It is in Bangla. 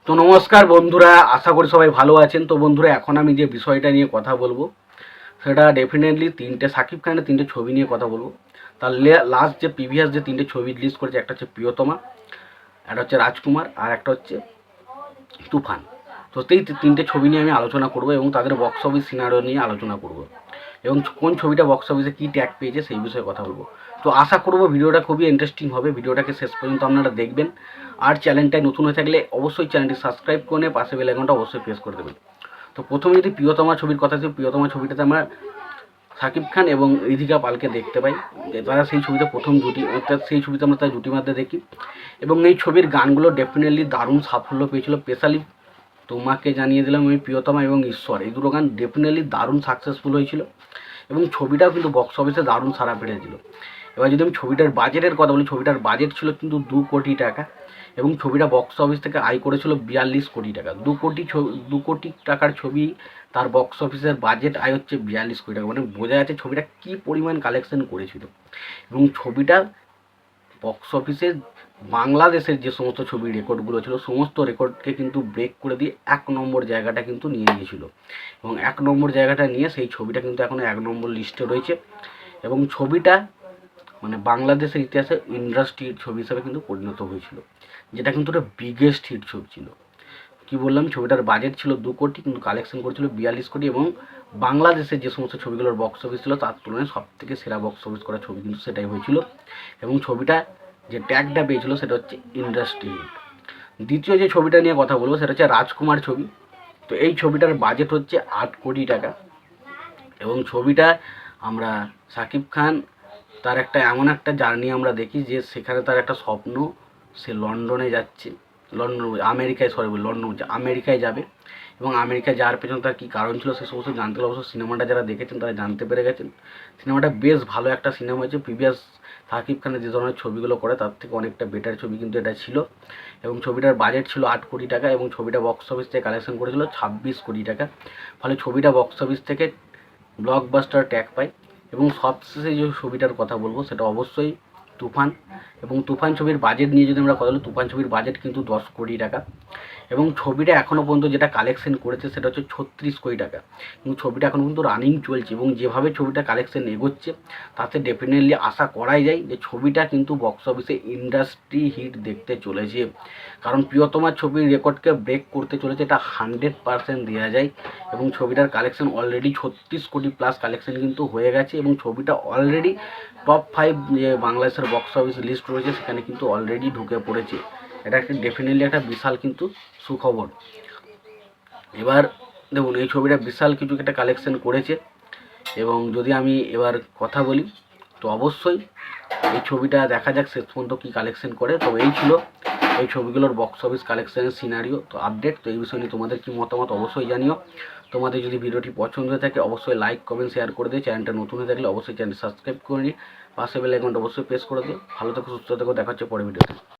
তো নমস্কার বন্ধুরা, আশা করি সবাই ভালো আছেন। তো বন্ধুরা, এখন আমি যে বিষয়টা নিয়ে কথা বলবো সেটা ডেফিনেটলি সাকিব খানের তিনটে ছবি নিয়ে কথা বলবো। তার লাস্ট যে প্রিভিয়াস যে তিনটে ছবি রিলিজ করেছে, একটা হচ্ছে প্রিয়তমা, একটা হচ্ছে রাজকুমার, আর একটা হচ্ছে তুফান। তো সেই তিনটে ছবি নিয়ে আমি আলোচনা করব এবং তাদের বক্স অফিস সিনারিও নিয়ে আলোচনা করব এবং কোন ছবিটা বক্স অফিসে কী ট্যাগ পেয়েছে সেই বিষয়ে কথা বলবো। তো আশা করব ভিডিওটা খুবই ইন্টারেস্টিং হবে, ভিডিওটাকে শেষ পর্যন্ত আপনারা দেখবেন। আর চ্যানেলটায় নতুন হয়ে থাকলে অবশ্যই চ্যানেলটি সাবস্ক্রাইব করে নিয়ে পাশে বেল আইকনটা অবশ্যই প্রেস করে দেবেন। তো প্রথমে যদি প্রিয়তমা ছবির কথা ছিল, প্রিয়তমা ছবিটাতে আমরা সাকিব খান এবং রিধিকা পালকে দেখতে পাই। তারা সেই ছবিতে প্রথম জুটি, অর্থাৎ সেই ছবিতে আমরা তার জুটি মাধ্যমে দেখি এবং এই ছবির গানগুলো ডেফিনেটলি দারুণ সাফল্য পেয়েছিল। স্পেশালি তোমাকে জানিয়ে দিলাম আমি, প্রিয়তমা এবং ঈশ্বর, এই দুটো গান ডেফিনেটলি দারুণ সাকসেসফুল হয়েছিল এবং ছবিটাও কিন্তু বক্স অফিসে দারুণ সাড়া ফেলেছিল। এবার যদি আমি ছবিটার বাজেটের কথা বলি, ছবিটার বাজেট ছিল কিন্তু 2 কোটি টাকা এবং ছবিটা বক্স অফিস থেকে আয় করেছিল 42 কোটি টাকা। 2 কোটি টাকার ছবি, তার বক্স অফিসের বাজেট আয় হচ্ছে 42 কোটি টাকা, মানে বোঝা যাচ্ছে ছবিটা কী পরিমাণ কালেকশন করেছিল। এবং ছবিটা বক্স অফিসে বাংলাদেশের যে সমস্ত ছবির রেকর্ডগুলো ছিল, সমস্ত রেকর্ডকে কিন্তু ব্রেক করে দিয়ে 1 নম্বর জায়গাটা কিন্তু নিয়ে নিয়েছিল এবং 1 নম্বর জায়গাটা নিয়ে সেই ছবিটা কিন্তু এখনও 1 নম্বর লিস্টে রয়েছে এবং ছবিটা মানে বাংলাদেশের ইতিহাসে ইন্ডাস্ট্রির ছবি হিসাবে কিন্তু পরিণত হয়েছিল, যেটা কিন্তু একটা বিগেস্ট হিট ছবি ছিল। কি বললাম, ছবিটার বাজেট ছিল 2 কোটি কিন্তু কালেকশন করেছিল 42 কোটি এবং বাংলাদেশের যে সমস্ত ছবিগুলোর বক্স অফিস ছিল তার তুলনায় সবথেকে সেরা বক্স অফিস করা ছবি কিন্তু সেটাই হয়েছিল এবং ছবিটা যে ট্যাগটা পেয়েছিল সেটা হচ্ছে ইন্ডাস্ট্রি হিট। দ্বিতীয় যে ছবিটা নিয়ে কথা বলবো সেটা হচ্ছে রাজকুমার ছবি। তো এই ছবিটার বাজেট হচ্ছে 8 কোটি টাকা এবং ছবিটা আমরা সাকিব খান তার এমন একটা জার্নি আমরা দেখি যে সেখানে তার একটা স্বপ্ন, সে লন্ডনে যাচ্ছে, আমেরিকায় যাবে এবং আমেরিকায় যাওয়ার পেছনে তার কী কারণ ছিল সে সমস্ত জানতে হলে অবশ্য সিনেমাটা যারা দেখেছেন তারা জানতে পেরে গেছেন। সিনেমাটা বেশ ভালো একটা সিনেমা হয়েছে, প্রিভিয়াস সাকিব খানের যে ধরনের ছবিগুলো করে তার থেকে অনেকটা বেটার ছবি কিন্তু এটা ছিল এবং ছবিটার বাজেট ছিল 8 কোটি টাকা এবং ছবিটা বক্স অফিস থেকে কালেকশন করেছিল 26 কোটি টাকা। ফলে ছবিটা বক্স অফিস থেকে ব্লকবাস্টার ট্যাগ পায় এবং সবশেষে যে ছবিটার কথা বলবো সেটা অবশ্যই তুফান। এবং তুফান ছবির বাজেট নিয়ে যদি আমরা কথা বলি, তুফান ছবির বাজেট কিন্তু 10 কোটি টাকা এবং ছবিটা এখনও পর্যন্ত যেটা কালেকশন করেছে সেটা হচ্ছে 36 কোটি টাকা এবং ছবিটা এখনও পর্যন্ত রানিং চলছে এবং যেভাবে ছবিটা কালেকশন এগোচ্ছে তাতে ডেফিনেটলি আশা করাই যায় যে ছবিটা কিন্তু বক্স অফিসে ইন্ডাস্ট্রি হিট দেখতে চলেছে। কারণ প্রিয়তমার ছবির রেকর্ডকে ব্রেক করতে চলেছে, এটা 100% দেওয়া যায় এবং ছবিটার কালেকশন অলরেডি 36 কোটি প্লাস কালেকশন কিন্তু হয়ে গেছে এবং ছবিটা অলরেডি টপ 5 যে বাংলাদেশের বক্স অফিস লিস্ট রয়েছে সেখানে কিন্তু অলরেডি ঢুকে পড়েছে। এটা ডেফিনেটলি একটা বিশাল কিন্তু সুখবর। এবার দেখুন, এই ছবিটা বিশাল কিছু একটা কালেকশন করেছে এবং যদি আমি এবার কথা বলি তো অবশ্যই এই ছবিটা দেখা যাক শেষ পর্যন্ত কী কালেকশন করে। তো এই ছিল এই ছবিগুলোর বক্স অফিস কালেকশনের সিনারিও, তো আপডেট। তো এই বিষয় নিয়ে তোমাদের কী মতামত অবশ্যই জানিও। তোমাদের যদি ভিডিওটি পছন্দ হয়ে থাকে অবশ্যই লাইক কমেন্ট শেয়ার করে দিও। চ্যানেলটা নতুন হয়ে থাকলে অবশ্যই চ্যানেল সাবস্ক্রাইব করে নিই, পাশে বেল আইকনটা অবশ্যই প্রেস করে দিও। ভালো থেকো, সুস্থ থেকো, দেখা হচ্ছে পরের ভিডিওতে।